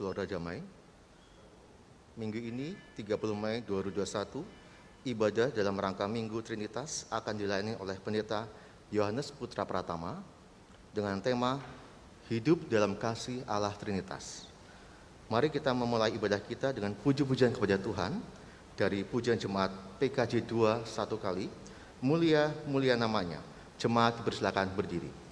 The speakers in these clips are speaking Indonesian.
Keluarga Damai. Minggu ini, 30 Mei 2021, ibadah dalam rangka Minggu Trinitas akan dilayani oleh Pendeta Yohanes Putra Pratama dengan tema Hidup dalam Kasih Allah Trinitas. Mari kita memulai ibadah kita dengan puji-pujian kepada Tuhan dari pujian Jemaat PKJ 2 satu kali, Mulia, mulia namanya. Jemaat bersilakan berdiri.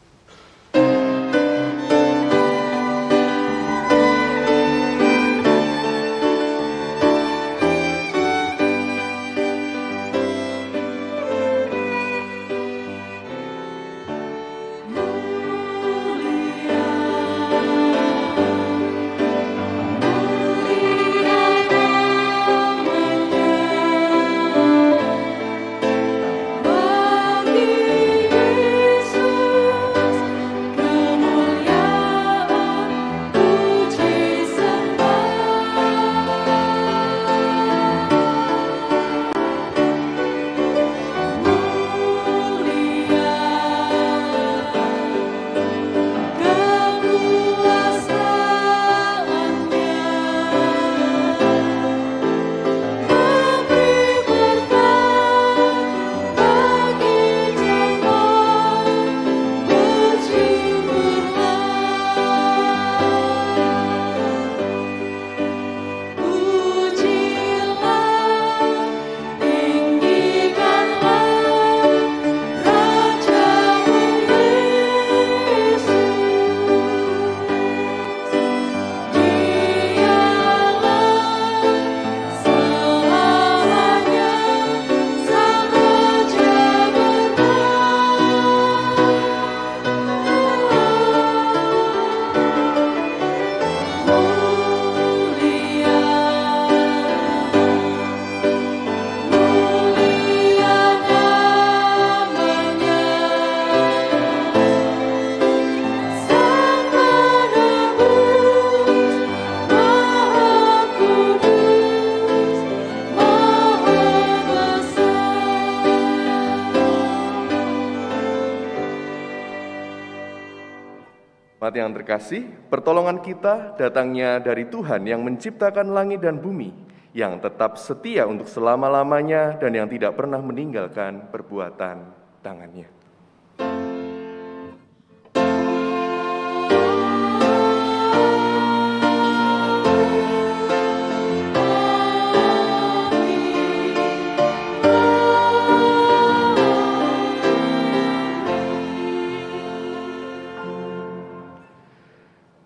Yang terkasih, pertolongan kita datangnya dari Tuhan yang menciptakan langit dan bumi, yang tetap setia untuk selama-lamanya dan yang tidak pernah meninggalkan perbuatan tangannya.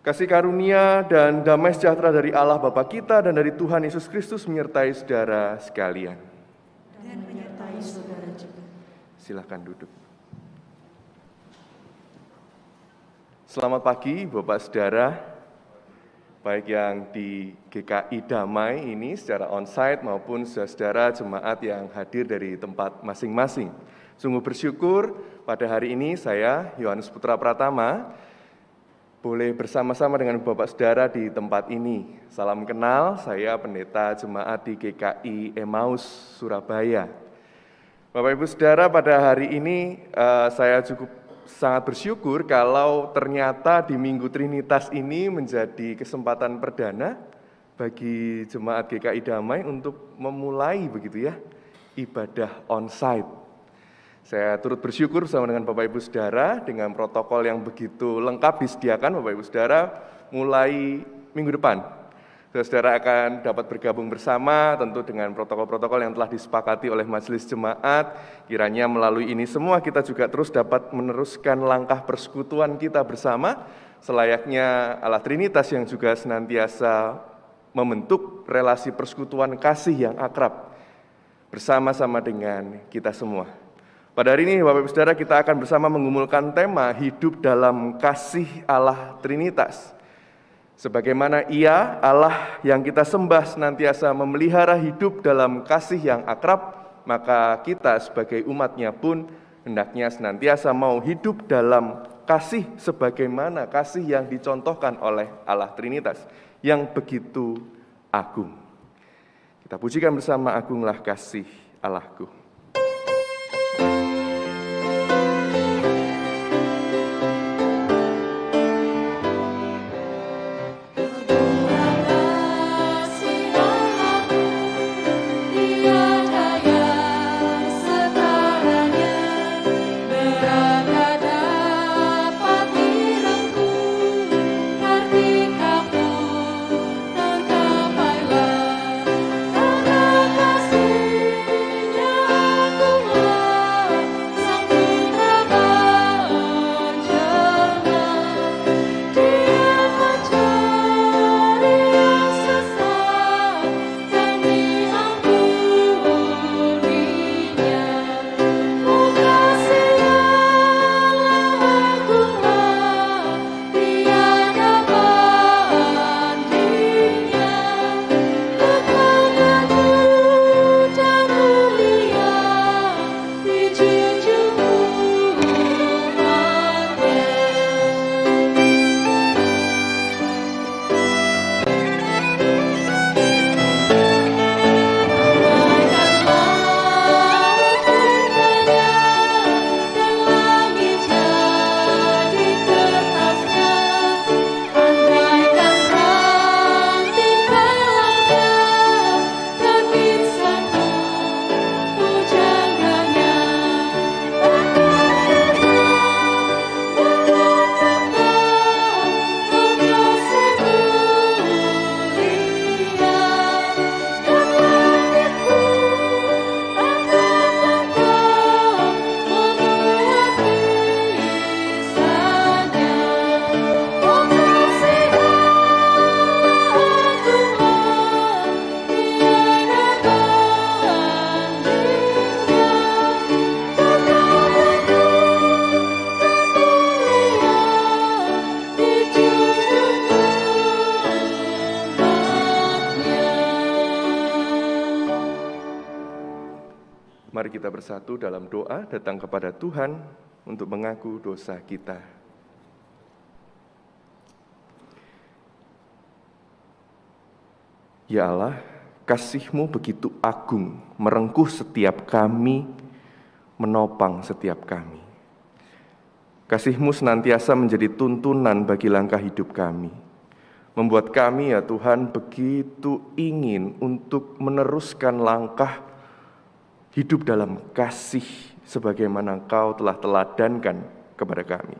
Kasih karunia dan damai sejahtera dari Allah Bapa kita dan dari Tuhan Yesus Kristus menyertai saudara sekalian. Dan menyertai saudara juga. Silakan duduk. Selamat pagi Bapak Saudara, baik yang di GKI Damai ini secara onsite maupun saudara jemaat yang hadir dari tempat masing-masing. Sungguh bersyukur pada hari ini saya, Yohanes Putra Pratama, boleh bersama-sama dengan Bapak Saudara di tempat ini. Salam kenal, saya pendeta jemaat di GKI Emmaus, Surabaya. Bapak Ibu Saudara, pada hari ini saya cukup sangat bersyukur kalau ternyata di Minggu Trinitas ini menjadi kesempatan perdana bagi jemaat GKI Damai untuk memulai begitu ya, ibadah onsite. Saya turut bersyukur bersama dengan Bapak Ibu Saudara dengan protokol yang begitu lengkap disediakan Bapak Ibu Saudara mulai minggu depan. Saudara akan dapat bergabung bersama tentu dengan protokol-protokol yang telah disepakati oleh majelis jemaat. Kiranya melalui ini semua kita juga terus dapat meneruskan langkah persekutuan kita bersama selayaknya Allah Trinitas yang juga senantiasa membentuk relasi persekutuan kasih yang akrab bersama-sama dengan kita semua. Pada hari ini Bapak Ibu Saudara kita akan bersama mengumulkan tema hidup dalam kasih Allah Trinitas. Sebagaimana Ia, Allah yang kita sembah senantiasa memelihara hidup dalam kasih yang akrab, maka kita sebagai umat-Nya pun hendaknya senantiasa mau hidup dalam kasih sebagaimana kasih yang dicontohkan oleh Allah Trinitas yang begitu agung. Kita pujikan bersama, agunglah kasih Allahku. Agunglah mari kita bersatu dalam doa datang kepada Tuhan untuk mengaku dosa kita. Ya Allah, kasih-Mu begitu agung, merengkuh setiap kami, menopang setiap kami. Kasih-Mu senantiasa menjadi tuntunan bagi langkah hidup kami. Membuat kami ya Tuhan begitu ingin untuk meneruskan langkah hidup dalam kasih sebagaimana Engkau telah teladankan kepada kami.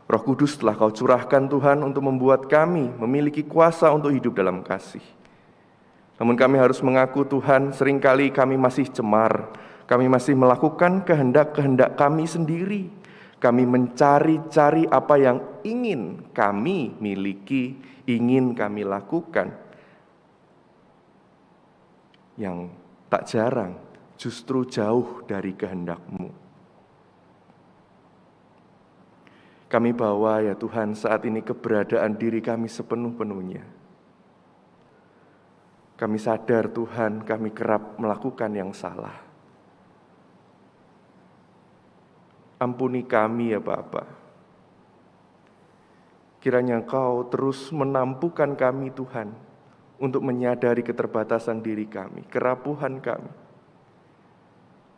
Roh Kudus telah Kau curahkan Tuhan untuk membuat kami memiliki kuasa untuk hidup dalam kasih. Namun kami harus mengaku Tuhan, seringkali kami masih cemar, kami masih melakukan kehendak-kehendak kami sendiri. Kami mencari-cari apa yang ingin kami miliki, ingin kami lakukan. Yang tak jarang justru jauh dari kehendak-Mu. Kami bawa ya Tuhan saat ini keberadaan diri kami sepenuh-penuhnya. Kami sadar Tuhan kami kerap melakukan yang salah. Ampuni kami ya Bapa. Kiranya Engkau terus menampukan kami Tuhan untuk menyadari keterbatasan diri kami, kerapuhan kami.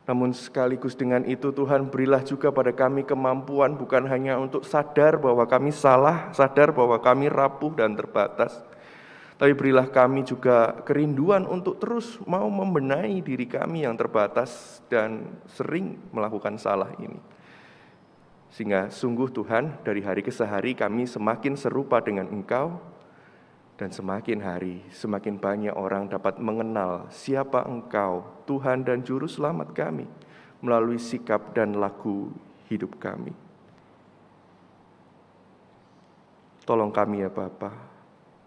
Namun sekaligus dengan itu Tuhan berilah juga pada kami kemampuan bukan hanya untuk sadar bahwa kami salah, sadar bahwa kami rapuh dan terbatas. Tapi berilah kami juga kerinduan untuk terus mau membenahi diri kami yang terbatas dan sering melakukan salah ini. Sehingga sungguh Tuhan dari hari ke hari kami semakin serupa dengan Engkau. Dan semakin hari, semakin banyak orang dapat mengenal siapa Engkau, Tuhan dan Juru Selamat kami, melalui sikap dan laku hidup kami. Tolong kami ya Bapa,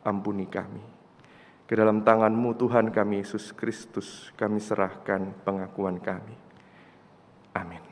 ampuni kami. Ke dalam tangan-Mu Tuhan kami Yesus Kristus, kami serahkan pengakuan kami. Amin.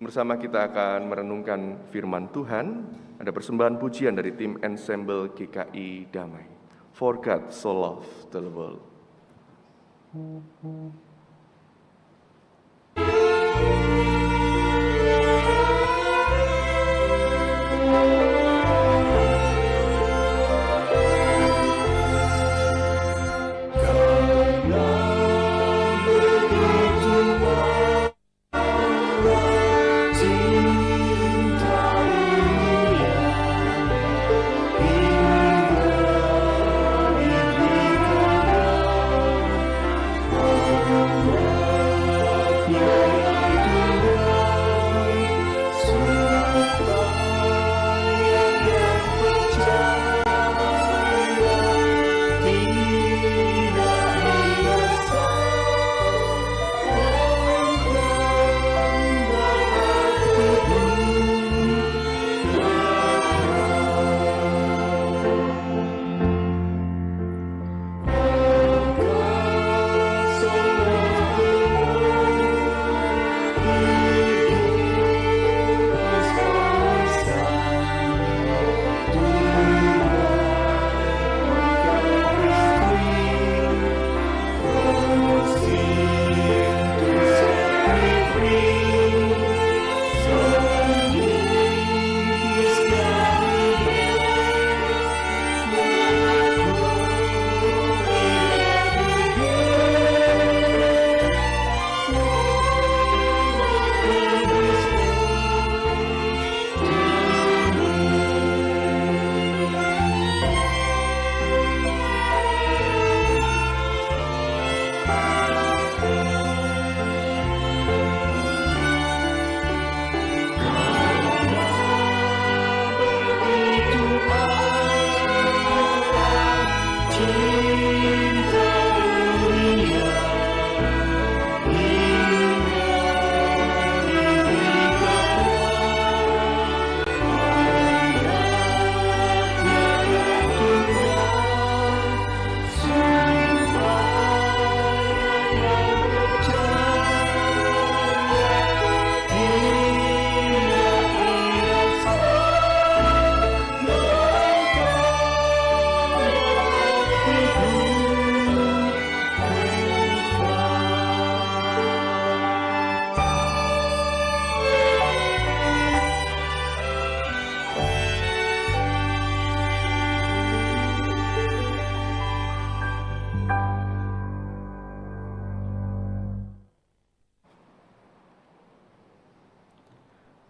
Bersama kita akan merenungkan firman Tuhan. Ada persembahan pujian dari tim ensemble GKI Damai. For God so loved the world.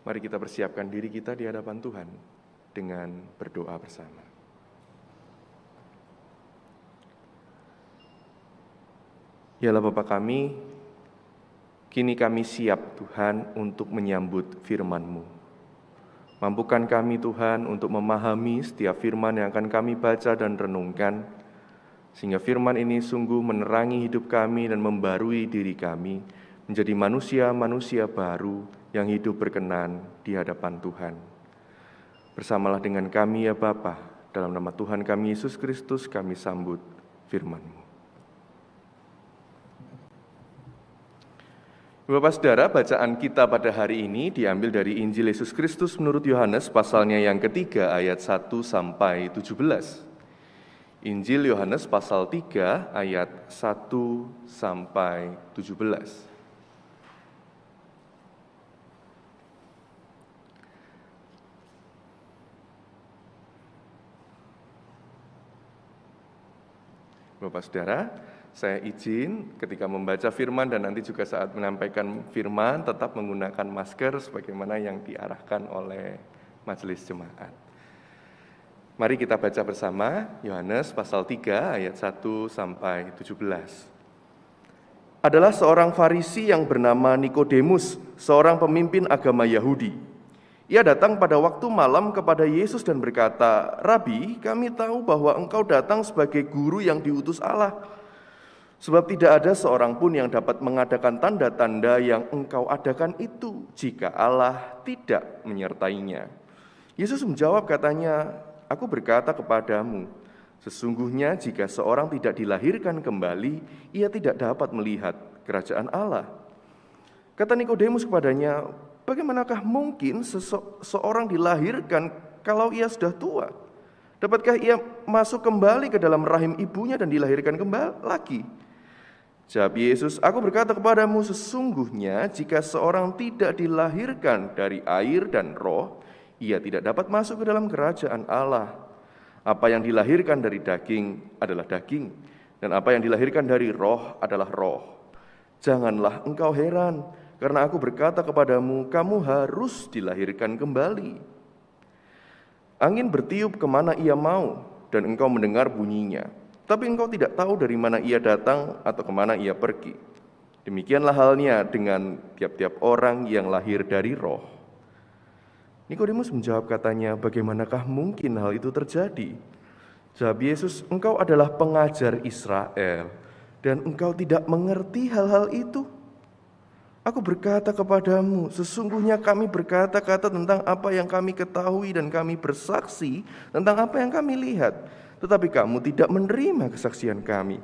Mari kita persiapkan diri kita di hadapan Tuhan dengan berdoa bersama. Yalah Bapa kami, kini kami siap Tuhan untuk menyambut firman-Mu. Mampukan kami Tuhan untuk memahami setiap firman yang akan kami baca dan renungkan, sehingga firman ini sungguh menerangi hidup kami dan membarui diri kami, menjadi manusia-manusia baru yang hidup berkenan di hadapan Tuhan. Bersamalah dengan kami ya Bapa, dalam nama Tuhan kami Yesus Kristus kami sambut firman-Mu. Bapak Saudara, bacaan kita pada hari ini diambil dari Injil Yesus Kristus menurut Yohanes pasalnya yang ketiga ayat 1 sampai 17. Injil Yohanes pasal 3 ayat 1 sampai 17. Bapak Saudara, saya izin ketika membaca firman dan nanti juga saat menyampaikan firman tetap menggunakan masker sebagaimana yang diarahkan oleh majelis jemaat. Mari kita baca bersama Yohanes pasal 3 ayat 1 sampai 17. Adalah seorang Farisi yang bernama Nikodemus, seorang pemimpin agama Yahudi. Ia datang pada waktu malam kepada Yesus dan berkata, "Rabi, kami tahu bahwa engkau datang sebagai guru yang diutus Allah. Sebab tidak ada seorang pun yang dapat mengadakan tanda-tanda yang engkau adakan itu jika Allah tidak menyertainya." Yesus menjawab katanya, "Aku berkata kepadamu, sesungguhnya jika seorang tidak dilahirkan kembali, ia tidak dapat melihat kerajaan Allah." Kata Nikodemus kepadanya, bagaimanakah mungkin seorang dilahirkan kalau ia sudah tua? Dapatkah ia masuk kembali ke dalam rahim ibunya dan dilahirkan kembali lagi? Jawab Yesus, aku berkata kepadamu, sesungguhnya jika seorang tidak dilahirkan dari air dan roh, ia tidak dapat masuk ke dalam kerajaan Allah. Apa yang dilahirkan dari daging adalah daging, dan apa yang dilahirkan dari roh adalah roh. Janganlah engkau heran, karena aku berkata kepadamu, kamu harus dilahirkan kembali. Angin bertiup kemana ia mau, dan engkau mendengar bunyinya. Tapi engkau tidak tahu dari mana ia datang atau kemana ia pergi. Demikianlah halnya dengan tiap-tiap orang yang lahir dari roh. Nikodemus menjawab katanya, bagaimanakah mungkin hal itu terjadi? Jawab Yesus, engkau adalah pengajar Israel, dan engkau tidak mengerti hal-hal itu. Aku berkata kepadamu, sesungguhnya kami berkata-kata tentang apa yang kami ketahui dan kami bersaksi tentang apa yang kami lihat. Tetapi kamu tidak menerima kesaksian kami.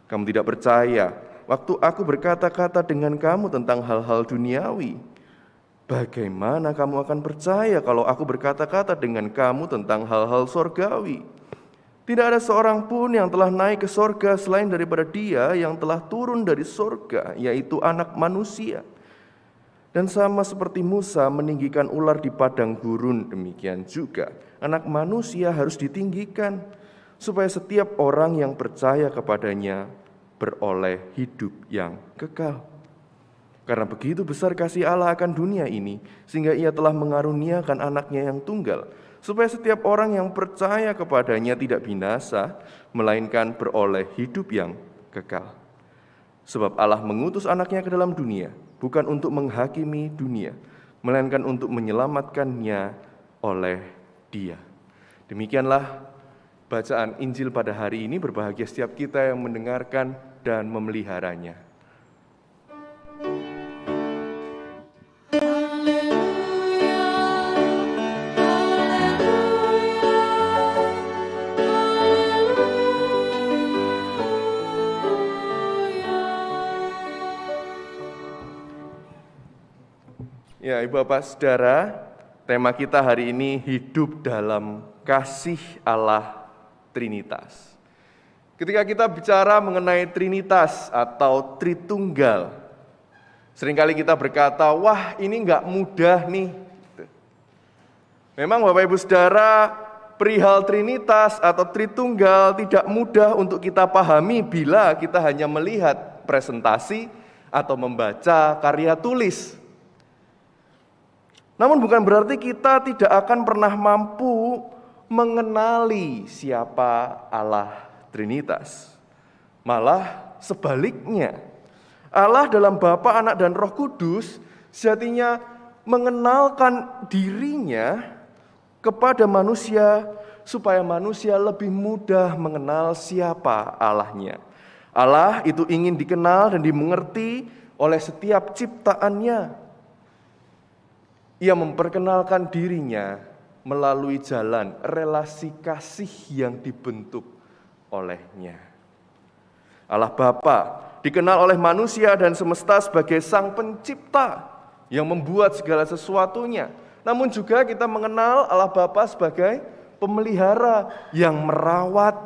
Kamu tidak percaya waktu aku berkata-kata dengan kamu tentang hal-hal duniawi. Bagaimana kamu akan percaya kalau aku berkata-kata dengan kamu tentang hal-hal sorgawi? Tidak ada seorang pun yang telah naik ke sorga selain daripada Dia yang telah turun dari sorga, yaitu Anak Manusia. Dan sama seperti Musa meninggikan ular di padang gurun, demikian juga Anak Manusia harus ditinggikan, supaya setiap orang yang percaya kepadanya beroleh hidup yang kekal. Karena begitu besar kasih Allah akan dunia ini, sehingga Ia telah mengaruniakan anaknya yang tunggal, supaya setiap orang yang percaya kepadanya tidak binasa, melainkan beroleh hidup yang kekal. Sebab Allah mengutus anaknya ke dalam dunia, bukan untuk menghakimi dunia, melainkan untuk menyelamatkannya oleh Dia. Demikianlah bacaan Injil pada hari ini. Berbahagia setiap kita yang mendengarkan dan memeliharanya. Ya, Ibu Bapak Saudara, tema kita hari ini hidup dalam kasih Allah Trinitas. Ketika kita bicara mengenai Trinitas atau Tritunggal, seringkali kita berkata, wah ini enggak mudah nih. Memang Bapak Ibu Saudara, perihal Trinitas atau Tritunggal tidak mudah untuk kita pahami bila kita hanya melihat presentasi atau membaca karya tulis. Namun bukan berarti kita tidak akan pernah mampu mengenali siapa Allah Trinitas. Malah sebaliknya, Allah dalam Bapa, Anak, dan Roh Kudus sejatinya mengenalkan dirinya kepada manusia supaya manusia lebih mudah mengenal siapa Allahnya. Allah itu ingin dikenal dan dimengerti oleh setiap ciptaannya. Ia memperkenalkan dirinya melalui jalan relasi kasih yang dibentuk olehnya. Allah Bapa dikenal oleh manusia dan semesta sebagai Sang Pencipta yang membuat segala sesuatunya. Namun juga kita mengenal Allah Bapa sebagai pemelihara yang merawat,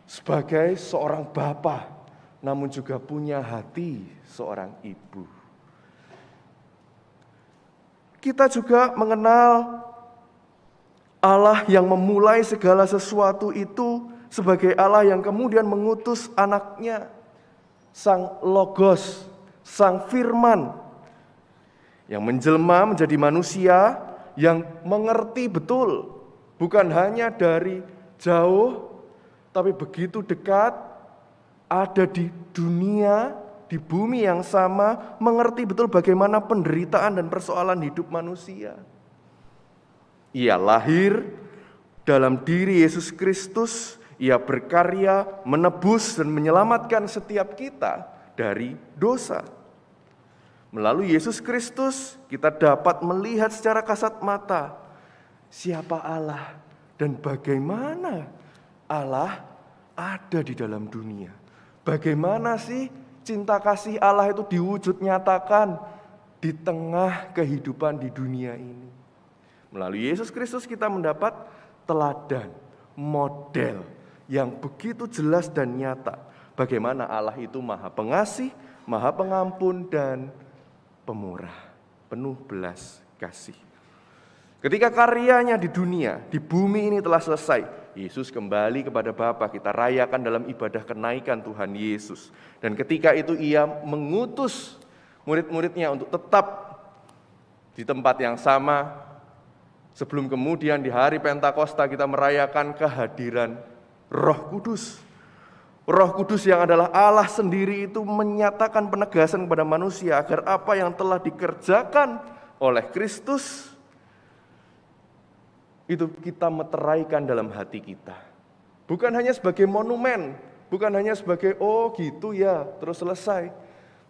sebagai seorang bapa, namun juga punya hati seorang ibu. Kita juga mengenal Allah yang memulai segala sesuatu itu sebagai Allah yang kemudian mengutus anaknya, Sang Logos, Sang Firman, yang menjelma menjadi manusia yang mengerti betul, bukan hanya dari jauh, tapi begitu dekat, ada di dunia, di bumi yang sama, mengerti betul bagaimana penderitaan dan persoalan hidup manusia. Ia lahir dalam diri Yesus Kristus, Ia berkarya menebus dan menyelamatkan setiap kita dari dosa. Melalui Yesus Kristus, kita dapat melihat secara kasat mata siapa Allah dan bagaimana Allah ada di dalam dunia. Bagaimana sih cinta kasih Allah itu diwujud nyatakan di tengah kehidupan di dunia ini. Melalui Yesus Kristus kita mendapat teladan, model yang begitu jelas dan nyata. Bagaimana Allah itu Maha Pengasih, Maha Pengampun, dan Pemurah, penuh belas kasih. Ketika karyanya di dunia, di bumi ini telah selesai, Yesus kembali kepada Bapa. Kita rayakan dalam ibadah kenaikan Tuhan Yesus. Dan ketika itu Ia mengutus murid-muridnya untuk tetap di tempat yang sama. Sebelum kemudian di hari Pentakosta kita merayakan kehadiran Roh Kudus. Roh Kudus yang adalah Allah sendiri itu menyatakan penegasan kepada manusia agar apa yang telah dikerjakan oleh Kristus itu kita meteraikan dalam hati kita. Bukan hanya sebagai monumen, bukan hanya sebagai oh gitu ya, terus selesai.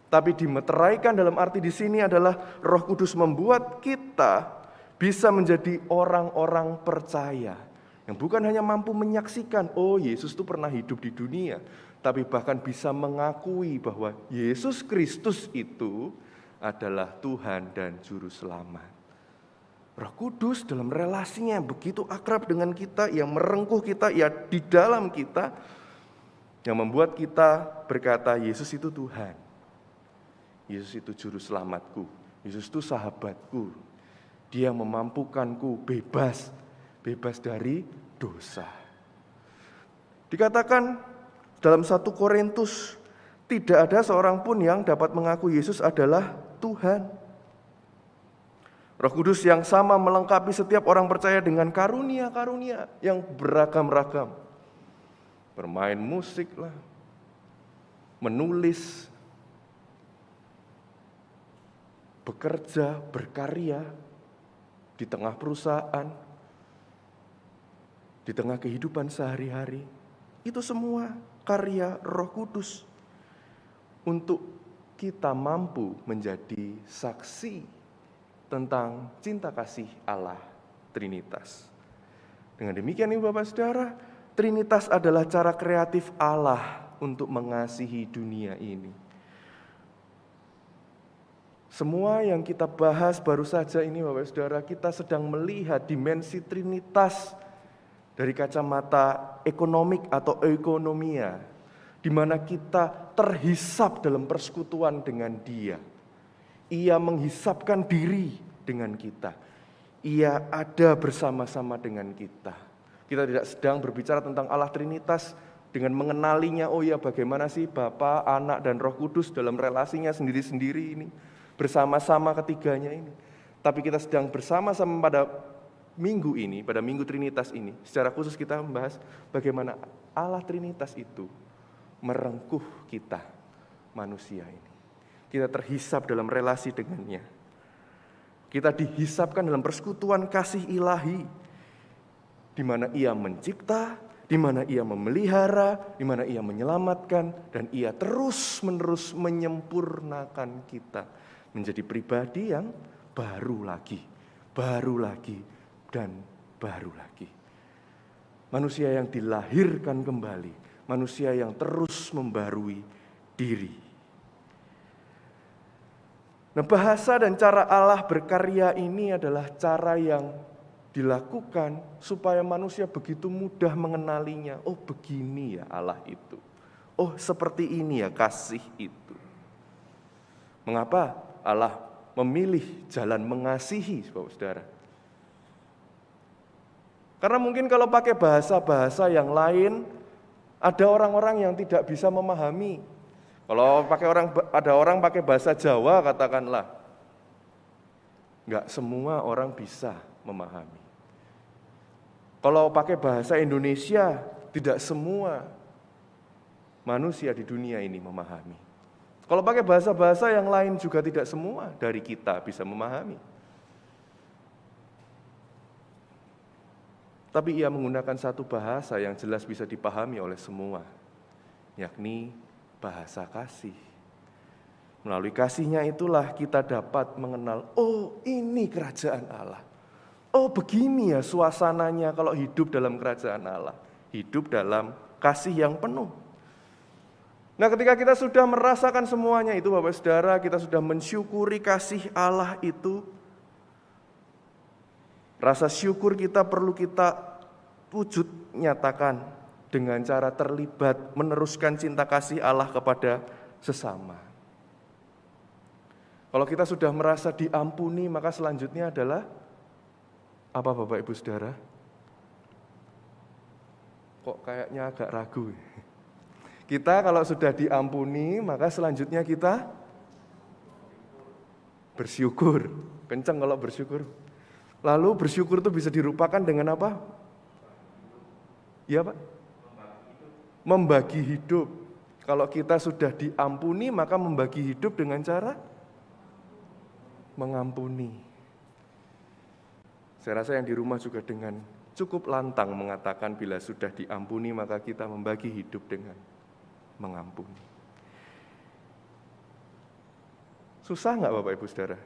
Tapi dimeteraikan dalam arti di sini adalah Roh Kudus membuat kita bisa menjadi orang-orang percaya. Yang bukan hanya mampu menyaksikan, oh Yesus itu pernah hidup di dunia. Tapi bahkan bisa mengakui bahwa Yesus Kristus itu adalah Tuhan dan Juru Selamat. Roh Kudus dalam relasinya yang begitu akrab dengan kita, yang merengkuh kita, ya di dalam kita, yang membuat kita berkata, Yesus itu Tuhan. Yesus itu Juru Selamatku. Yesus itu sahabatku. Dia memampukanku bebas dari dosa. Dikatakan dalam 1 Korintus, tidak ada seorang pun yang dapat mengaku Yesus adalah Tuhan. Roh Kudus yang sama melengkapi setiap orang percaya dengan karunia-karunia yang beragam-ragam. Bermain musik lah, menulis, bekerja, berkarya di tengah perusahaan, di tengah kehidupan sehari-hari. Itu semua karya Roh Kudus untuk kita mampu menjadi saksi tentang cinta kasih Allah Trinitas. Dengan demikian Ibu Bapak Saudara, Trinitas adalah cara kreatif Allah untuk mengasihi dunia ini. Semua yang kita bahas baru saja ini Bapak Saudara, kita sedang melihat dimensi Trinitas dari kacamata ekonomik atau ekonomia, di mana kita terhisap dalam persekutuan dengan Dia. Ia menghisapkan diri dengan kita. Ia ada bersama-sama dengan kita. Kita tidak sedang berbicara tentang Allah Trinitas dengan mengenalinya, oh ya bagaimana sih Bapa, Anak, dan Roh Kudus dalam relasinya sendiri-sendiri ini. Bersama-sama ketiganya ini. Tapi kita sedang bersama-sama pada minggu ini, pada minggu Trinitas ini. Secara khusus kita membahas bagaimana Allah Trinitas itu merengkuh kita, manusia ini. Kita terhisap dalam relasi dengannya. Kita dihisapkan dalam persekutuan kasih ilahi, di mana Ia mencipta, di mana Ia memelihara, di mana Ia menyelamatkan, dan Ia terus-menerus menyempurnakan kita menjadi pribadi yang baru lagi, dan baru lagi. Manusia yang dilahirkan kembali, manusia yang terus membarui diri. Nah, bahasa dan cara Allah berkarya ini adalah cara yang dilakukan supaya manusia begitu mudah mengenalinya. Oh, begini ya Allah itu. Oh, seperti ini ya kasih itu. Mengapa Allah memilih jalan mengasihi, Saudara? Karena mungkin kalau pakai bahasa-bahasa yang lain, ada orang-orang yang tidak bisa memahami. Kalau ada orang pakai bahasa Jawa katakanlah, enggak semua orang bisa memahami. Kalau pakai bahasa Indonesia, tidak semua manusia di dunia ini memahami. Kalau pakai bahasa-bahasa yang lain juga tidak semua dari kita bisa memahami. Tapi Ia menggunakan satu bahasa yang jelas bisa dipahami oleh semua, yakni bahasa kasih. Melalui kasih-Nya itulah kita dapat mengenal, oh ini kerajaan Allah. Oh begini ya suasananya kalau hidup dalam kerajaan Allah. Hidup dalam kasih yang penuh. Nah, ketika kita sudah merasakan semuanya itu, Bapak Saudara, kita sudah mensyukuri kasih Allah itu, rasa syukur kita perlu kita wujud nyatakan dengan cara terlibat meneruskan cinta kasih Allah kepada sesama. Kalau kita sudah merasa diampuni, maka selanjutnya adalah apa, Bapak Ibu Saudara? Kok kayaknya agak ragu. Kita kalau sudah diampuni, maka selanjutnya kita bersyukur. Kencang kalau bersyukur. Lalu bersyukur itu bisa dirupakan dengan apa? Ya Pak? Membagi hidup. Kalau kita sudah diampuni, maka membagi hidup dengan cara mengampuni. Saya rasa yang di rumah juga dengan cukup lantang mengatakan bila sudah diampuni, maka kita membagi hidup dengan mengampuni. Susah nggak Bapak Ibu Saudara?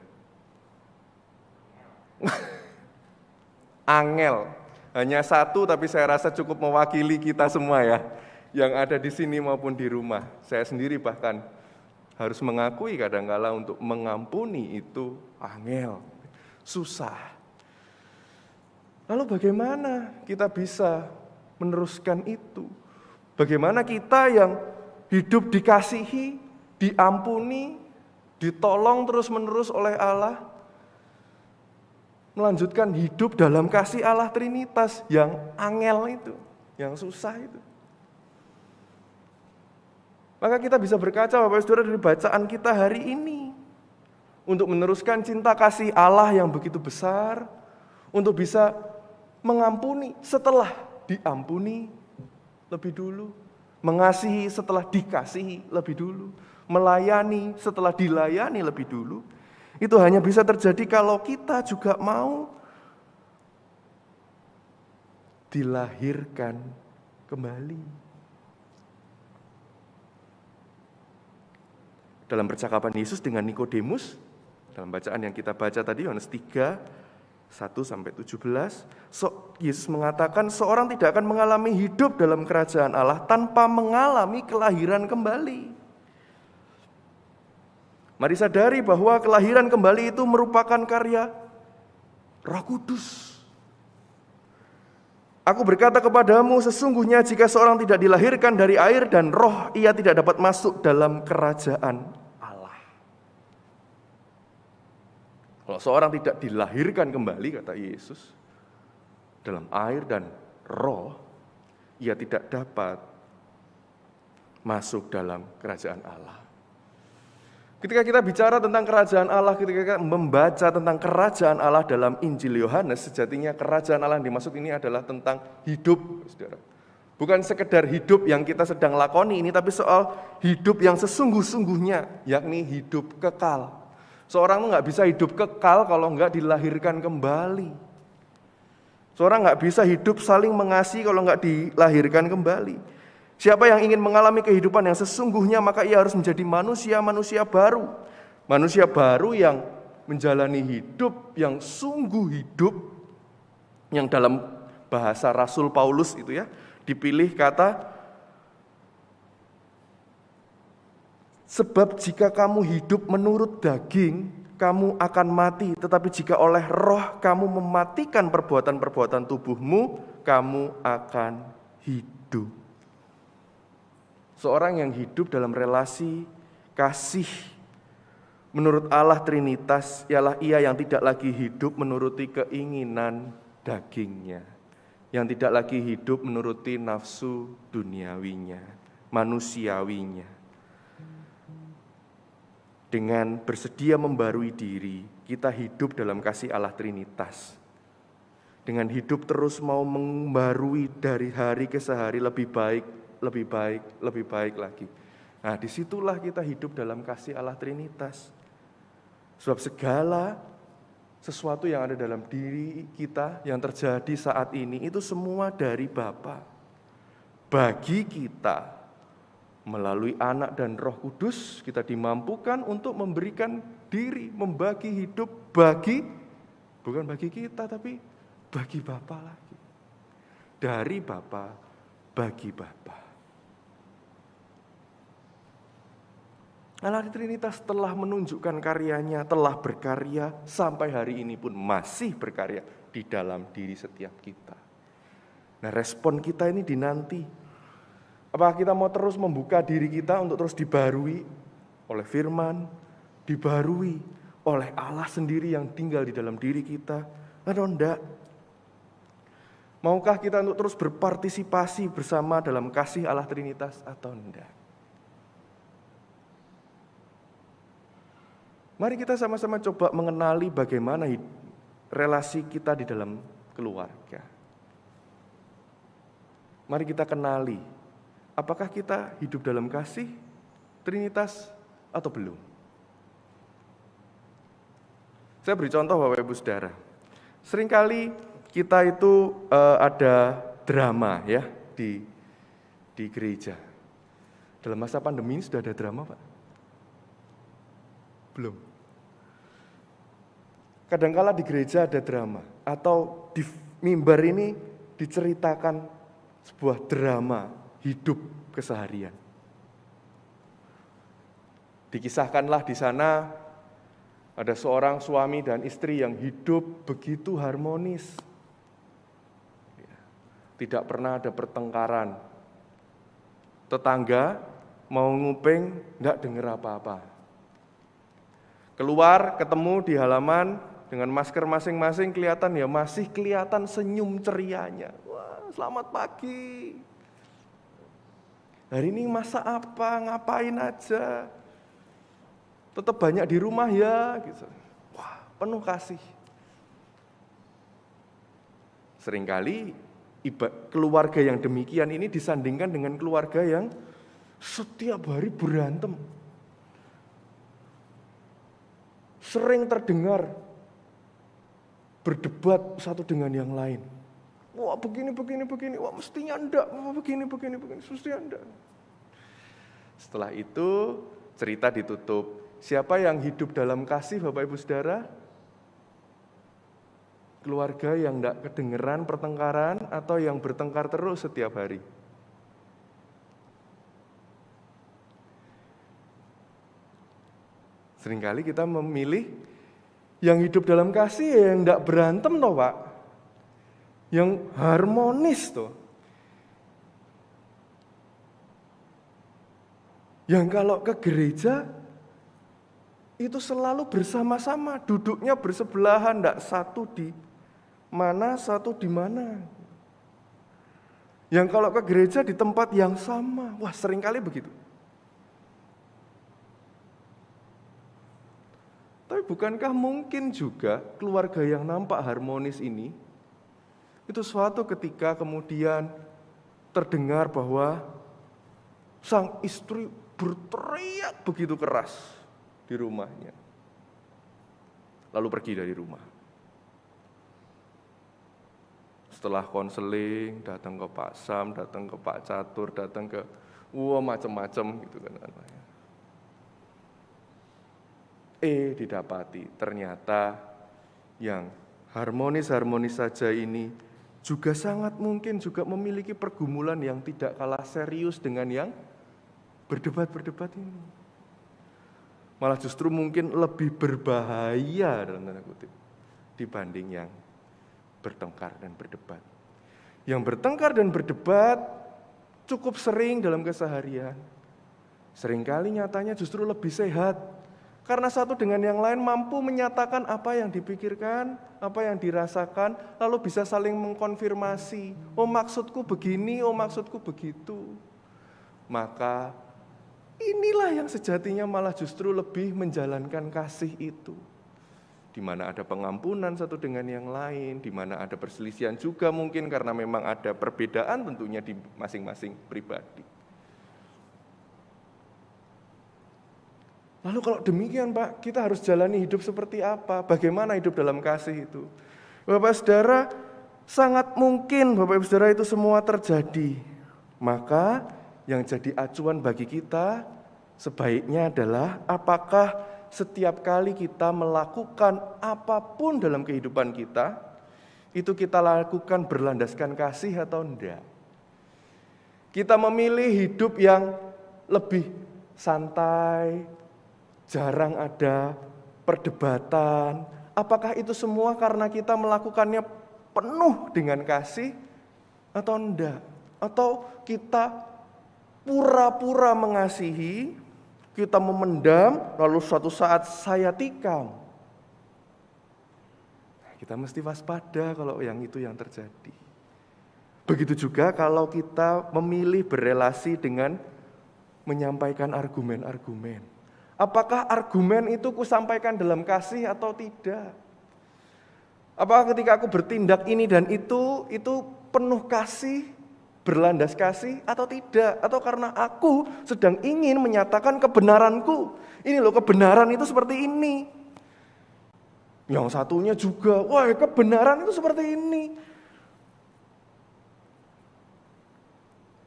Angel. Hanya satu tapi saya rasa cukup mewakili kita semua ya. Yang ada di sini maupun di rumah. Saya sendiri bahkan harus mengakui kadang-kala untuk mengampuni itu angel. Susah. Lalu bagaimana kita bisa meneruskan itu? Bagaimana kita yang hidup dikasihi, diampuni, ditolong terus-menerus oleh Allah, melanjutkan hidup dalam kasih Allah Trinitas yang angel itu, yang susah itu. Maka kita bisa berkaca Bapak Saudara dari bacaan kita hari ini untuk meneruskan cinta kasih Allah yang begitu besar, untuk bisa mengampuni setelah diampuni lebih dulu, mengasihi setelah dikasihi lebih dulu, melayani setelah dilayani lebih dulu. Itu hanya bisa terjadi kalau kita juga mau dilahirkan kembali. Dalam percakapan Yesus dengan Nikodemus, dalam bacaan yang kita baca tadi, Yohanes 3, 1-17, Yesus mengatakan seorang tidak akan mengalami hidup dalam kerajaan Allah tanpa mengalami kelahiran kembali. Mari sadari bahwa kelahiran kembali itu merupakan karya Roh Kudus. Aku berkata kepadamu, sesungguhnya jika seorang tidak dilahirkan dari air dan roh, ia tidak dapat masuk dalam kerajaan Allah. Kalau seorang tidak dilahirkan kembali, kata Yesus, dalam air dan roh, ia tidak dapat masuk dalam kerajaan Allah. Ketika kita bicara tentang kerajaan Allah, ketika kita membaca tentang kerajaan Allah dalam Injil Yohanes, sejatinya kerajaan Allah yang dimaksud ini adalah tentang hidup, saudara. Bukan sekedar hidup yang kita sedang lakoni ini, tapi soal hidup yang sesungguh-sungguhnya, yakni hidup kekal. Seorang nggak bisa hidup kekal kalau nggak dilahirkan kembali. Seorang nggak bisa hidup saling mengasihi kalau nggak dilahirkan kembali. Siapa yang ingin mengalami kehidupan yang sesungguhnya, maka ia harus menjadi manusia baru. Manusia baru yang menjalani hidup yang sungguh hidup, yang dalam bahasa Rasul Paulus itu ya, dipilih kata, sebab jika kamu hidup menurut daging, kamu akan mati. Tetapi jika oleh roh kamu mematikan perbuatan-perbuatan tubuhmu, kamu akan hidup. Seorang yang hidup dalam relasi kasih menurut Allah Trinitas, ialah ia yang tidak lagi hidup menuruti keinginan dagingnya, yang tidak lagi hidup menuruti nafsu duniawinya, manusiawinya. Dengan bersedia membarui diri, kita hidup dalam kasih Allah Trinitas. Dengan hidup terus mau membarui dari hari ke hari lebih baik, lebih baik lagi. Nah, disitulah kita hidup dalam kasih Allah Trinitas. Sebab segala sesuatu yang ada dalam diri kita, yang terjadi saat ini, itu semua dari Bapa. Bagi kita, melalui Anak dan Roh Kudus, kita dimampukan untuk memberikan diri, membagi hidup bukan bagi kita, tapi bagi Bapa lagi. Dari Bapa, bagi Bapa. Allah Trinitas telah menunjukkan karyanya, telah berkarya, sampai hari ini pun masih berkarya di dalam diri setiap kita. Nah, respon kita ini dinanti. Apakah kita mau terus membuka diri kita untuk terus dibarui oleh firman, dibarui oleh Allah sendiri yang tinggal di dalam diri kita, atau enggak? Maukah kita untuk terus berpartisipasi bersama dalam kasih Allah Trinitas atau enggak? Mari kita sama-sama coba mengenali bagaimana relasi kita di dalam keluarga. Mari kita kenali, apakah kita hidup dalam kasih Trinitas atau belum? Saya beri contoh Bapak Ibu Saudara. Seringkali kita itu ada drama ya di gereja. Dalam masa pandemi ini sudah ada drama, Pak? Belum. Kadangkala di gereja ada drama, atau di mimbar ini diceritakan sebuah drama hidup keseharian. Dikisahkanlah di sana ada seorang suami dan istri yang hidup begitu harmonis. Tidak pernah ada pertengkaran. Tetangga mau nguping, enggak dengar apa-apa. Keluar, ketemu di halaman, dengan masker masing-masing kelihatan ya masih kelihatan senyum cerianya. Wah, selamat pagi. Hari ini masak apa, ngapain aja. Tetap banyak di rumah ya. Gitu. Wah, penuh kasih. Seringkali keluarga yang demikian ini disandingkan dengan keluarga yang setiap hari berantem. Sering terdengar berdebat satu dengan yang lain. Wah, begini. Wah, mestinya enggak. Begini. Mestinya enggak. Setelah itu, cerita ditutup. Siapa yang hidup dalam kasih, Bapak Ibu Saudara? Keluarga yang enggak kedengeran pertengkaran atau yang bertengkar terus setiap hari? Seringkali kita memilih yang hidup dalam kasih yang enggak berantem toh, Pak. Yang harmonis toh. Yang kalau ke gereja itu selalu bersama-sama, duduknya bersebelahan, enggak satu di mana, satu di mana. Yang kalau ke gereja di tempat yang sama. Wah, seringkali begitu. Tapi bukankah mungkin juga keluarga yang nampak harmonis ini, itu suatu ketika kemudian terdengar bahwa sang istri berteriak begitu keras di rumahnya, lalu pergi dari rumah. Setelah konseling, datang ke Pak Sam, datang ke Pak Catur, datang ke macam-macam gitu kan. Didapati ternyata yang harmonis-harmonis saja ini juga sangat mungkin juga memiliki pergumulan yang tidak kalah serius dengan yang berdebat-berdebat ini. Malah justru mungkin lebih berbahaya dalam tanda kutip dibanding yang bertengkar dan berdebat. Yang bertengkar dan berdebat cukup sering dalam keseharian. Seringkali nyatanya justru lebih sehat. Karena satu dengan yang lain mampu menyatakan apa yang dipikirkan, apa yang dirasakan, lalu bisa saling mengkonfirmasi. Oh, maksudku begini, oh maksudku begitu. Maka inilah yang sejatinya malah justru lebih menjalankan kasih itu. Di mana ada pengampunan satu dengan yang lain, di mana ada perselisihan juga mungkin karena memang ada perbedaan tentunya di masing-masing pribadi. Lalu kalau demikian Pak, kita harus jalani hidup seperti apa? Bagaimana hidup dalam kasih itu? Bapak Saudara, sangat mungkin Bapak Ibu Saudara itu semua terjadi. Maka yang jadi acuan bagi kita sebaiknya adalah apakah setiap kali kita melakukan apapun dalam kehidupan kita, itu kita lakukan berlandaskan kasih atau enggak? Kita memilih hidup yang lebih santai, jarang ada perdebatan. Apakah itu semua karena kita melakukannya penuh dengan kasih atau enggak? Atau kita pura-pura mengasihi, kita memendam, lalu suatu saat saya tikam. Kita mesti waspada kalau yang itu yang terjadi. Begitu juga kalau kita memilih berelasi dengan menyampaikan argumen-argumen. Apakah argumen itu kusampaikan dalam kasih atau tidak? Apakah ketika aku bertindak ini dan itu penuh kasih, berlandas kasih atau tidak? Atau karena aku sedang ingin menyatakan kebenaranku. Ini loh, kebenaran itu seperti ini. Yang satunya juga, wah kebenaran itu seperti ini.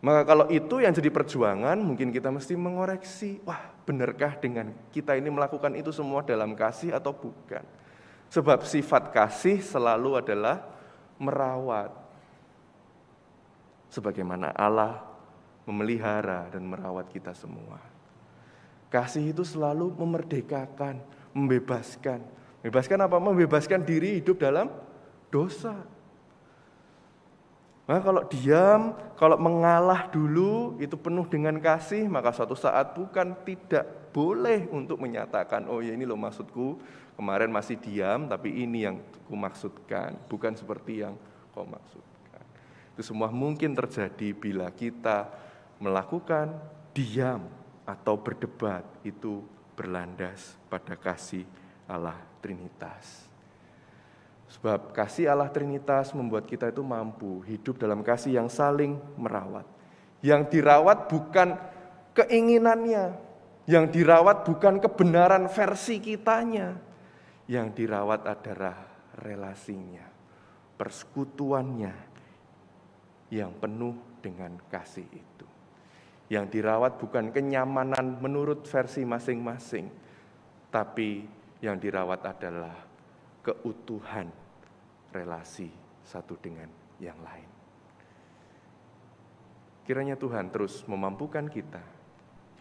Maka kalau itu yang jadi perjuangan, mungkin kita mesti mengoreksi, wah benarkah dengan kita ini melakukan itu semua dalam kasih atau bukan? Sebab sifat kasih selalu adalah merawat. Sebagaimana Allah memelihara dan merawat kita semua. Kasih itu selalu memerdekakan, membebaskan. Membebaskan apa? Membebaskan diri hidup dalam dosa. Nah, kalau diam, kalau mengalah dulu, itu penuh dengan kasih, maka suatu saat bukan tidak boleh untuk menyatakan, oh ya ini loh maksudku, kemarin masih diam, tapi ini yang ku maksudkan, bukan seperti yang kau maksudkan. Itu semua mungkin terjadi bila kita melakukan diam atau berdebat, itu berlandas pada kasih Allah Trinitas. Sebab kasih Allah Trinitas membuat kita itu mampu hidup dalam kasih yang saling merawat. Yang dirawat bukan keinginannya, yang dirawat bukan kebenaran versi kitanya. Yang dirawat adalah relasinya, persekutuannya yang penuh dengan kasih itu. Yang dirawat bukan kenyamanan menurut versi masing-masing, tapi yang dirawat adalah keutuhan relasi satu dengan yang lain. Kiranya Tuhan terus memampukan kita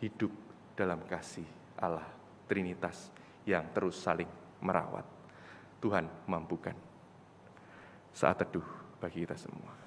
hidup dalam kasih Allah Trinitas yang terus saling merawat. Tuhan mampukan. Saat teduh bagi kita semua.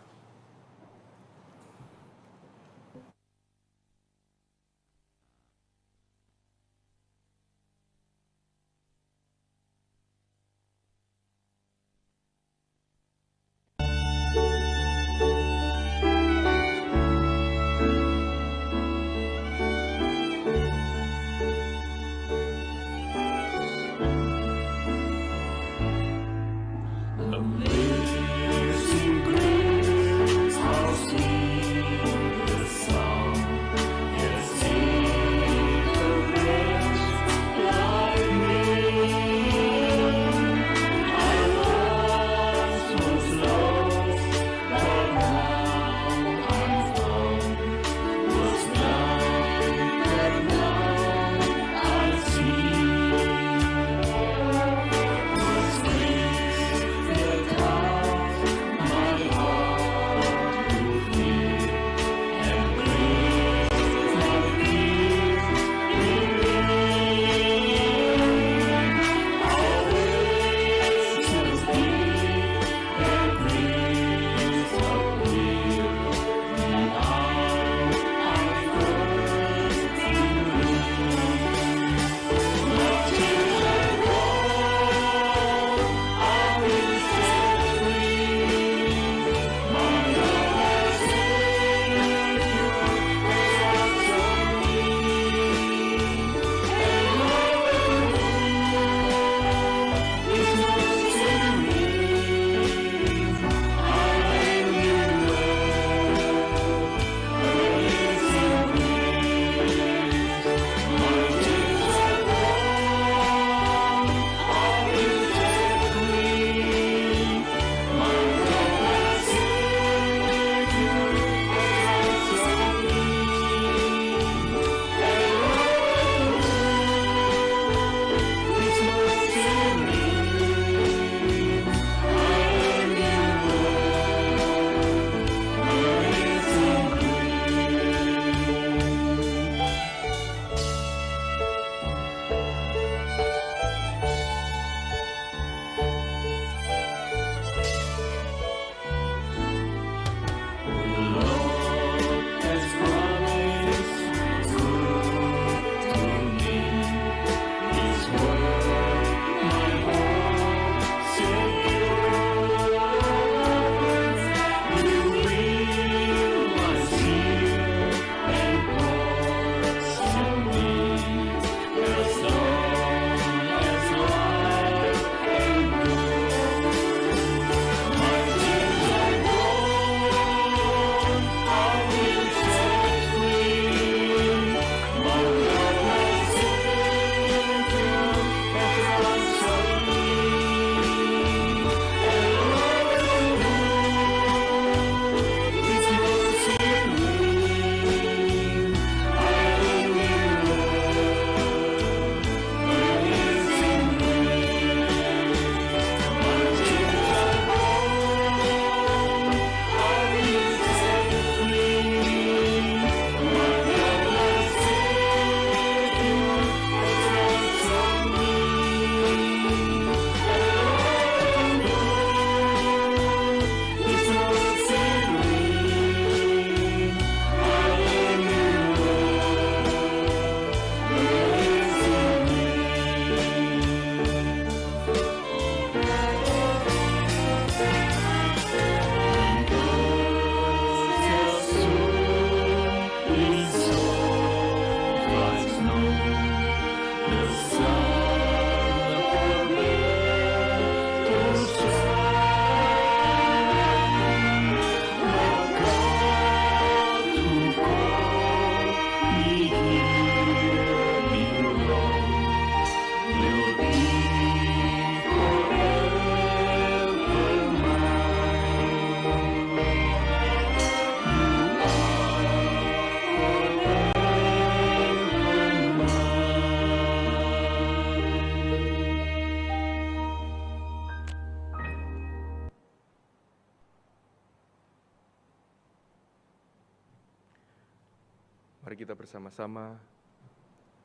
Mari kita bersama-sama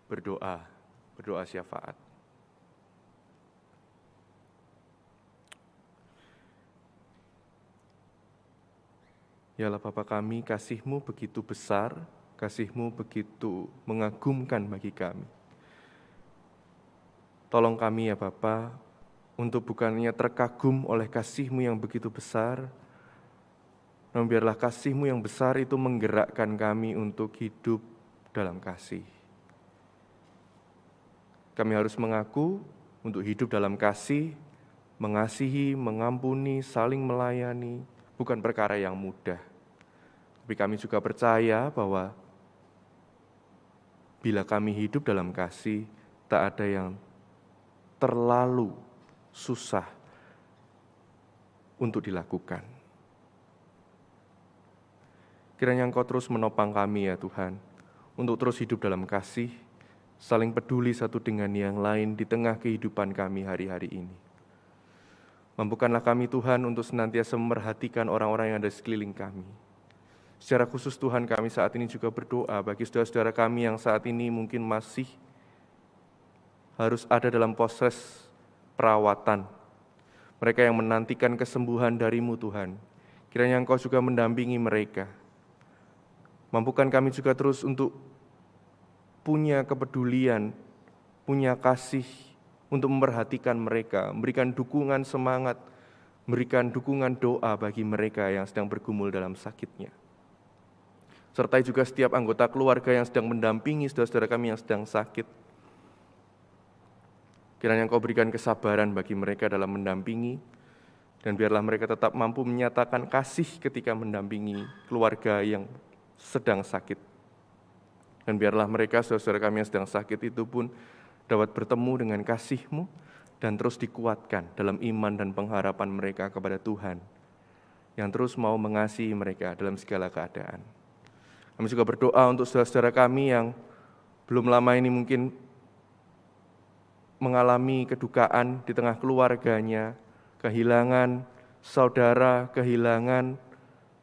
berdoa syafaat. Ya Allah Bapa kami, kasih-Mu begitu besar, kasih-Mu begitu mengagumkan bagi kami. Tolong kami ya Bapa, untuk bukannya terkagum oleh kasih-Mu yang begitu besar, namun biarlah kasih-Mu yang besar itu menggerakkan kami untuk hidup dalam kasih. Kami harus mengaku untuk hidup dalam kasih, mengasihi, mengampuni, saling melayani, bukan perkara yang mudah. Tapi kami juga percaya bahwa bila kami hidup dalam kasih, tak ada yang terlalu susah untuk dilakukan. Kiranya Engkau terus menopang kami ya Tuhan, untuk terus hidup dalam kasih, saling peduli satu dengan yang lain di tengah kehidupan kami hari-hari ini. Mampukanlah kami Tuhan untuk senantiasa memperhatikan orang-orang yang ada di sekeliling kami. Secara khusus Tuhan, kami saat ini juga berdoa bagi saudara-saudara kami yang saat ini mungkin masih harus ada dalam proses perawatan. Mereka yang menantikan kesembuhan dari-Mu Tuhan. Kiranya Engkau juga mendampingi mereka. Mampukan kami juga terus untuk punya kepedulian, punya kasih untuk memperhatikan mereka, memberikan dukungan semangat, memberikan dukungan doa bagi mereka yang sedang bergumul dalam sakitnya. Sertai juga setiap anggota keluarga yang sedang mendampingi saudara-saudara kami yang sedang sakit. Kiranya Engkau berikan kesabaran bagi mereka dalam mendampingi, dan biarlah mereka tetap mampu menyatakan kasih ketika mendampingi keluarga yang sedang sakit. Dan biarlah mereka, saudara-saudara kami yang sedang sakit itu pun dapat bertemu dengan kasih-Mu dan terus dikuatkan dalam iman dan pengharapan mereka kepada Tuhan, yang terus mau mengasihi mereka dalam segala keadaan. Kami juga berdoa untuk saudara-saudara kami yang belum lama ini mungkin mengalami kedukaan di tengah keluarganya, kehilangan saudara, kehilangan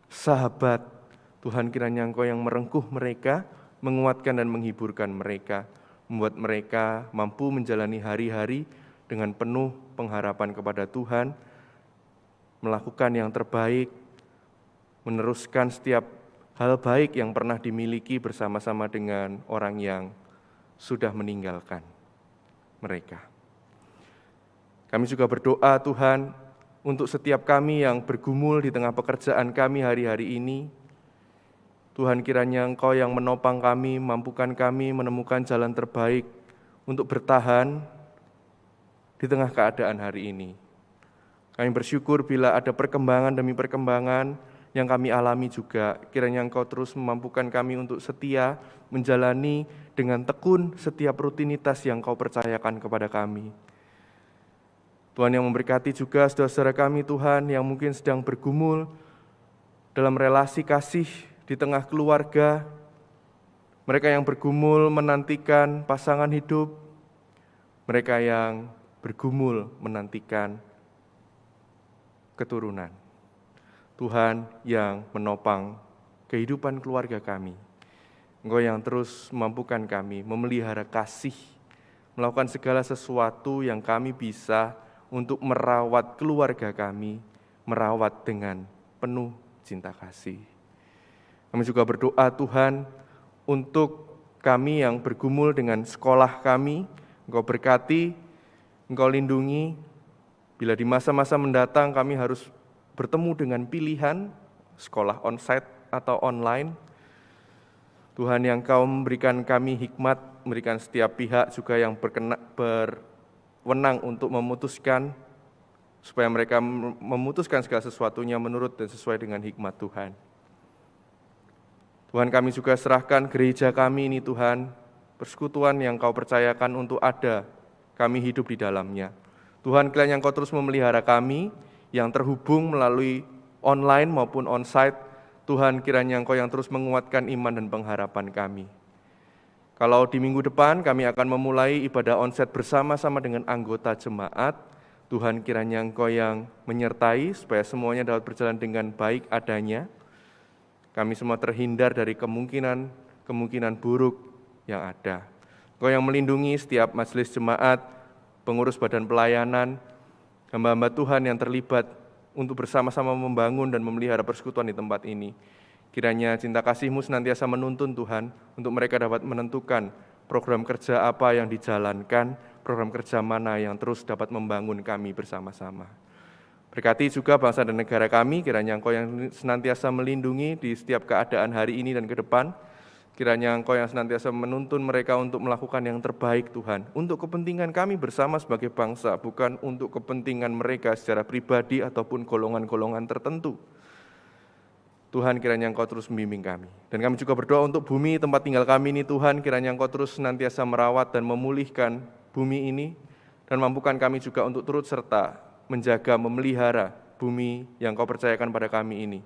sahabat. Tuhan, kiranya Engkau yang merengkuh mereka, menguatkan dan menghiburkan mereka, membuat mereka mampu menjalani hari-hari dengan penuh pengharapan kepada Tuhan, melakukan yang terbaik, meneruskan setiap hal baik yang pernah dimiliki bersama-sama dengan orang yang sudah meninggalkan mereka. Kami juga berdoa Tuhan untuk setiap kami yang bergumul di tengah pekerjaan kami hari-hari ini. Tuhan, kiranya Engkau yang menopang kami, mampukan kami menemukan jalan terbaik untuk bertahan di tengah keadaan hari ini. Kami bersyukur bila ada perkembangan demi perkembangan yang kami alami juga. Kiranya Engkau terus memampukan kami untuk setia menjalani dengan tekun setiap rutinitas yang Kau percayakan kepada kami. Tuhan, yang memberkati juga saudara-saudara kami Tuhan yang mungkin sedang bergumul dalam relasi kasih di tengah keluarga, mereka yang bergumul menantikan pasangan hidup, mereka yang bergumul menantikan keturunan. Tuhan yang menopang kehidupan keluarga kami, Engkau yang terus memampukan kami memelihara kasih, melakukan segala sesuatu yang kami bisa untuk merawat keluarga kami, merawat dengan penuh cinta kasih. Kami juga berdoa Tuhan untuk kami yang bergumul dengan sekolah kami, Engkau berkati, Engkau lindungi. Bila di masa-masa mendatang kami harus bertemu dengan pilihan sekolah onsite atau online, Tuhan yang Kau memberikan kami hikmat, memberikan setiap pihak juga yang berwenang untuk memutuskan, supaya mereka memutuskan segala sesuatunya menurut dan sesuai dengan hikmat Tuhan. Tuhan, kami juga serahkan gereja kami ini Tuhan, persekutuan yang Kau percayakan untuk ada, kami hidup di dalamnya. Tuhan, kiranya Engkau terus memelihara kami yang terhubung melalui online maupun onsite. Tuhan, kiranya Engkau yang terus menguatkan iman dan pengharapan kami. Kalau di minggu depan kami akan memulai ibadah onsite bersama-sama dengan anggota jemaat, Tuhan, kiranya Engkau yang menyertai supaya semuanya dapat berjalan dengan baik adanya. Kami semua terhindar dari kemungkinan kemungkinan buruk yang ada. Engkau yang melindungi setiap majelis jemaat, pengurus badan pelayanan, hamba-hamba Tuhan yang terlibat untuk bersama-sama membangun dan memelihara persekutuan di tempat ini. Kiranya cinta kasih-Mu senantiasa menuntun Tuhan untuk mereka dapat menentukan program kerja apa yang dijalankan, program kerja mana yang terus dapat membangun kami bersama-sama. Berkati juga bangsa dan negara kami, kiranya Engkau yang senantiasa melindungi di setiap keadaan hari ini dan ke depan. Kiranya Engkau yang senantiasa menuntun mereka untuk melakukan yang terbaik Tuhan, untuk kepentingan kami bersama sebagai bangsa, bukan untuk kepentingan mereka secara pribadi ataupun golongan-golongan tertentu. Tuhan, kiranya Engkau terus membimbing kami. Dan kami juga berdoa untuk bumi tempat tinggal kami ini Tuhan, kiranya Engkau terus senantiasa merawat dan memulihkan bumi ini, dan mampukan kami juga untuk turut serta menjaga, memelihara bumi yang Kau percayakan pada kami ini.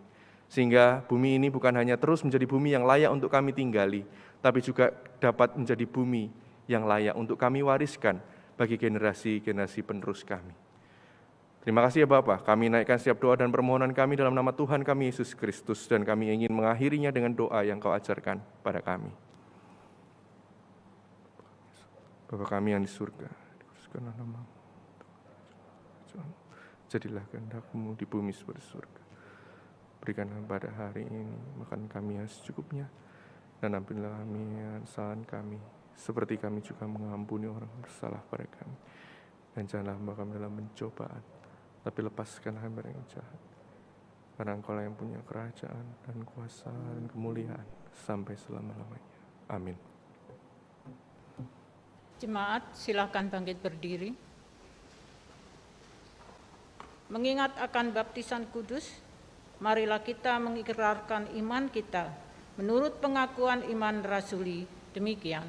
Sehingga bumi ini bukan hanya terus menjadi bumi yang layak untuk kami tinggali, tapi juga dapat menjadi bumi yang layak untuk kami wariskan bagi generasi-generasi penerus kami. Terima kasih ya Bapa, kami naikkan setiap doa dan permohonan kami dalam nama Tuhan kami Yesus Kristus, dan kami ingin mengakhirinya dengan doa yang Kau ajarkan pada kami. Bapa kami yang di surga, dikuduskanlah nama-Mu, jadilah kehendak-Mu di bumi seperti surga. Berikanlah pada hari ini makan kami yang secukupnya, dan ampunilah kami kesalahan kami, seperti kami juga mengampuni orang bersalah pada kami. Dan janganlah membawa kami dalam pencobaan, tapi lepaskanlah kami dari yang jahat. Karena Engkau yang punya kerajaan dan kuasa dan kemuliaan sampai selama-lamanya. Amin. Jemaat, silakan bangkit berdiri. Mengingat akan baptisan kudus, marilah kita mengikrarkan iman kita menurut pengakuan iman rasuli demikian.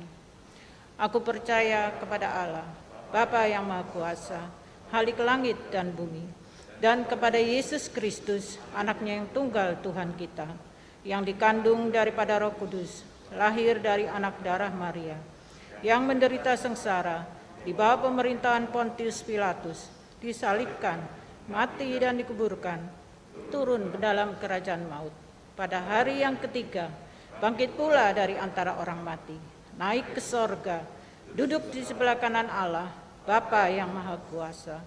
Aku percaya kepada Allah, Bapa yang Maha Kuasa, Khalik langit dan bumi, dan kepada Yesus Kristus, anaknya yang tunggal Tuhan kita, yang dikandung daripada Roh Kudus, lahir dari anak darah Maria, yang menderita sengsara di bawah pemerintahan Pontius Pilatus, disalibkan, mati dan dikuburkan, turun ke dalam kerajaan maut. Pada hari yang ketiga, bangkit pula dari antara orang mati, naik ke sorga, duduk di sebelah kanan Allah, Bapa yang Maha Kuasa,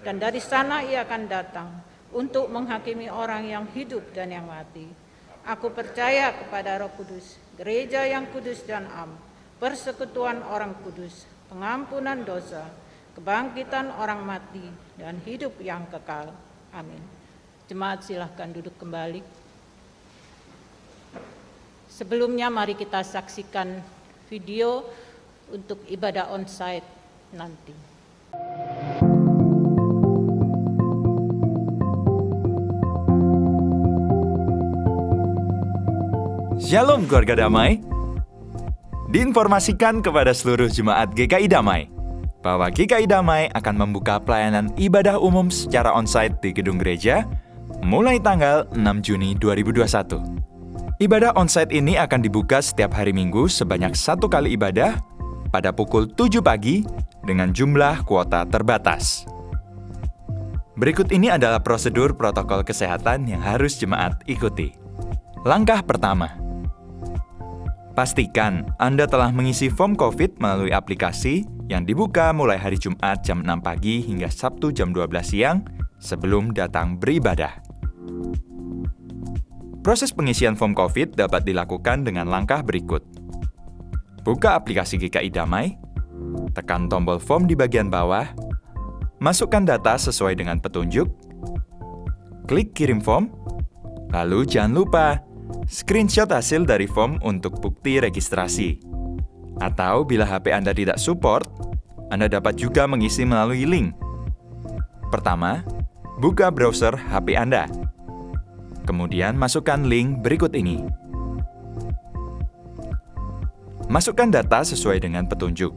dan dari sana Ia akan datang untuk menghakimi orang yang hidup dan yang mati. Aku percaya kepada Roh Kudus, gereja yang kudus dan am, persekutuan orang kudus, pengampunan dosa, kebangkitan orang mati, dan hidup yang kekal. Amin. Jemaat silahkan duduk kembali. Sebelumnya mari kita saksikan video untuk ibadah onsite nanti. Shalom keluarga damai. Diinformasikan kepada seluruh jemaat GKI Damai bahwa GKI Damai akan membuka pelayanan ibadah umum secara onsite di gedung gereja mulai tanggal 6 Juni 2021. Ibadah onsite ini akan dibuka setiap hari Minggu sebanyak 1 kali ibadah pada pukul 7 pagi dengan jumlah kuota terbatas. Berikut ini adalah prosedur protokol kesehatan yang harus jemaat ikuti. Langkah pertama, pastikan Anda telah mengisi form COVID melalui aplikasi yang dibuka mulai hari Jumat jam 6 pagi hingga Sabtu jam 12 siang sebelum datang beribadah. Proses pengisian form COVID dapat dilakukan dengan langkah berikut. Buka aplikasi GKI Damai, tekan tombol form di bagian bawah, masukkan data sesuai dengan petunjuk, klik kirim form, lalu jangan lupa screenshot hasil dari form untuk bukti registrasi. Atau bila HP Anda tidak support, Anda dapat juga mengisi melalui link. Pertama, buka browser HP Anda. Kemudian masukkan link berikut ini. Masukkan data sesuai dengan petunjuk.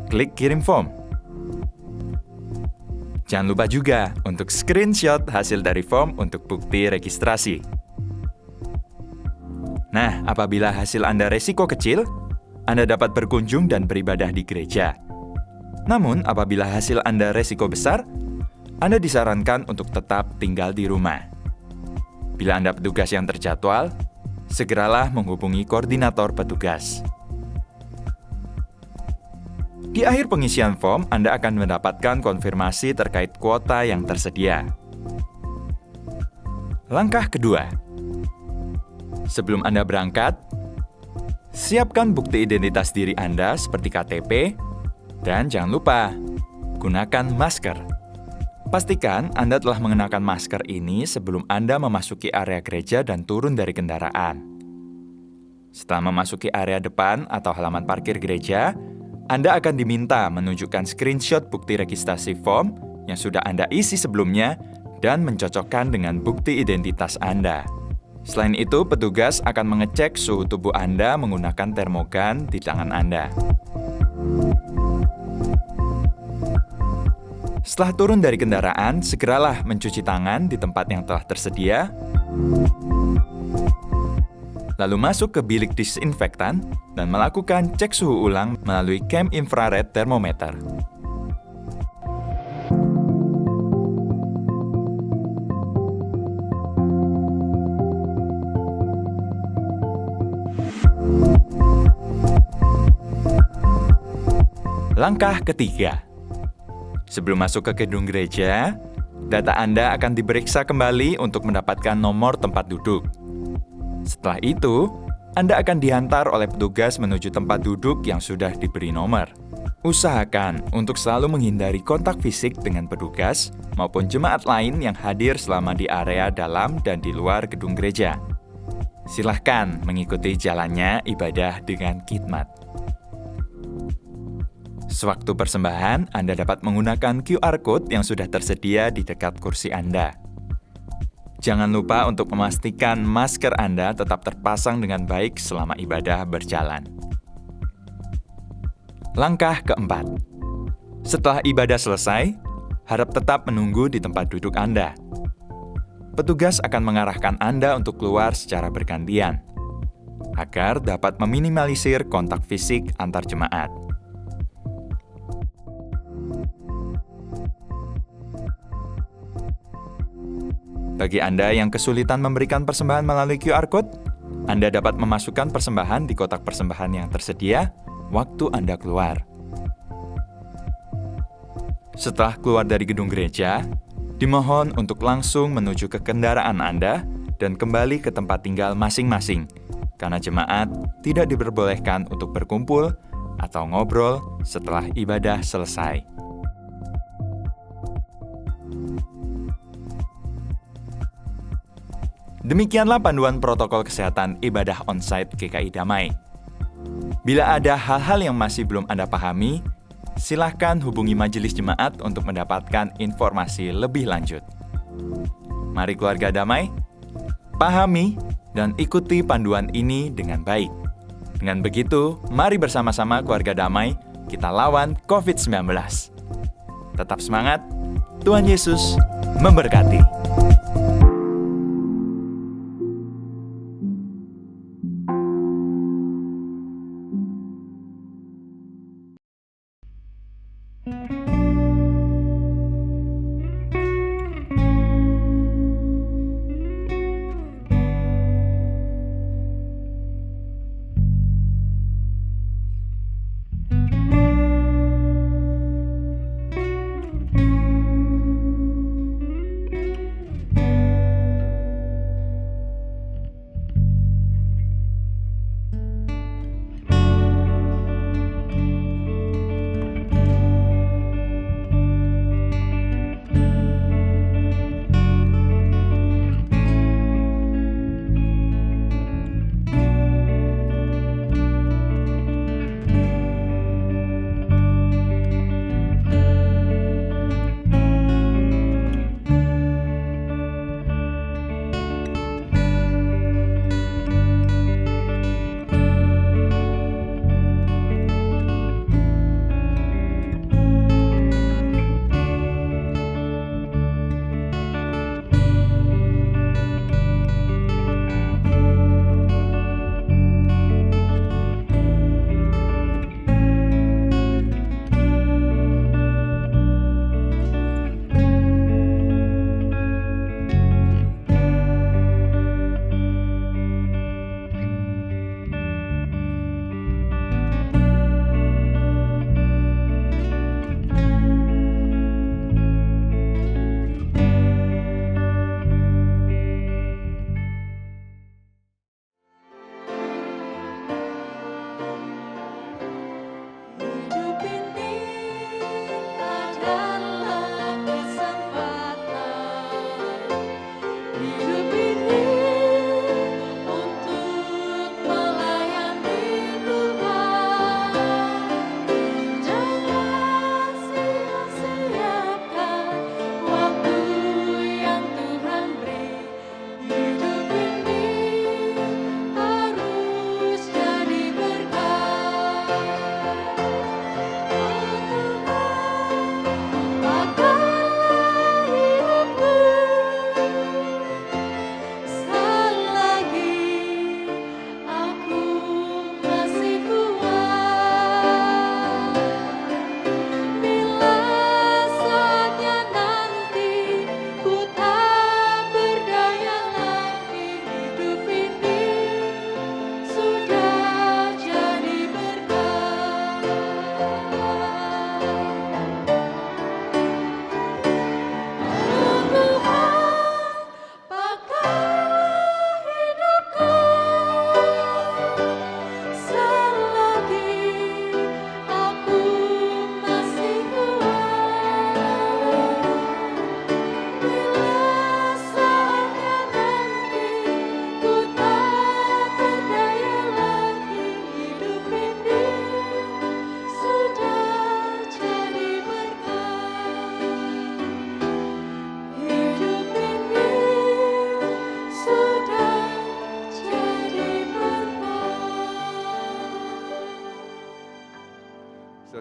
Klik kirim form. Jangan lupa juga untuk screenshot hasil dari form untuk bukti registrasi. Nah, apabila hasil Anda resiko kecil, Anda dapat berkunjung dan beribadah di gereja. Namun, apabila hasil Anda resiko besar, Anda disarankan untuk tetap tinggal di rumah. Bila Anda petugas yang terjadwal, segeralah menghubungi koordinator petugas. Di akhir pengisian form, Anda akan mendapatkan konfirmasi terkait kuota yang tersedia. Langkah kedua, sebelum Anda berangkat, siapkan bukti identitas diri Anda seperti KTP, dan jangan lupa, gunakan masker. Pastikan Anda telah mengenakan masker ini sebelum Anda memasuki area gereja dan turun dari kendaraan. Setelah memasuki area depan atau halaman parkir gereja, Anda akan diminta menunjukkan screenshot bukti registrasi form yang sudah Anda isi sebelumnya dan mencocokkan dengan bukti identitas Anda. Selain itu, petugas akan mengecek suhu tubuh Anda menggunakan termogan di tangan Anda. Setelah turun dari kendaraan, segeralah mencuci tangan di tempat yang telah tersedia, lalu masuk ke bilik disinfektan dan melakukan cek suhu ulang melalui cam infrared thermometer. Langkah ketiga, sebelum masuk ke gedung gereja, data Anda akan diperiksa kembali untuk mendapatkan nomor tempat duduk. Setelah itu, Anda akan diantar oleh petugas menuju tempat duduk yang sudah diberi nomor. Usahakan untuk selalu menghindari kontak fisik dengan petugas maupun jemaat lain yang hadir selama di area dalam dan di luar gedung gereja. Silahkan mengikuti jalannya ibadah dengan khidmat. Sewaktu persembahan, Anda dapat menggunakan QR Code yang sudah tersedia di dekat kursi Anda. Jangan lupa untuk memastikan masker Anda tetap terpasang dengan baik selama ibadah berjalan. Langkah keempat, setelah ibadah selesai, harap tetap menunggu di tempat duduk Anda. Petugas akan mengarahkan Anda untuk keluar secara bergantian, agar dapat meminimalisir kontak fisik antar jemaat. Bagi Anda yang kesulitan memberikan persembahan melalui QR Code, Anda dapat memasukkan persembahan di kotak persembahan yang tersedia waktu Anda keluar. Setelah keluar dari gedung gereja, dimohon untuk langsung menuju ke kendaraan Anda dan kembali ke tempat tinggal masing-masing, karena jemaat tidak diperbolehkan untuk berkumpul atau ngobrol setelah ibadah selesai. Demikianlah panduan protokol kesehatan ibadah onsite GKI Damai. Bila ada hal-hal yang masih belum Anda pahami, silahkan hubungi majelis jemaat untuk mendapatkan informasi lebih lanjut. Mari keluarga damai, pahami dan ikuti panduan ini dengan baik. Dengan begitu, mari bersama-sama keluarga damai, kita lawan COVID-19. Tetap semangat, Tuhan Yesus memberkati.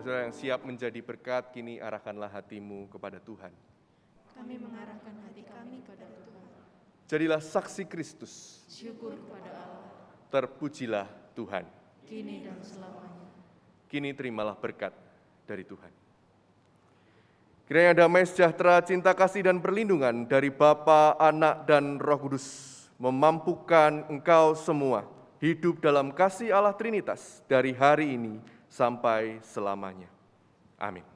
Saudara-saudara yang siap menjadi berkat, kini arahkanlah hatimu kepada Tuhan. Kami mengarahkan hati kami kepada Tuhan. Jadilah saksi Kristus. Syukur kepada Allah, Terpujilah Tuhan. kini dan selamanya. Kini terimalah berkat dari Tuhan. Kiranya damai sejahtera, cinta kasih dan perlindungan dari Bapa, Anak, dan Roh Kudus memampukan engkau semua hidup dalam kasih Allah Trinitas dari hari ini sampai selamanya. Amin.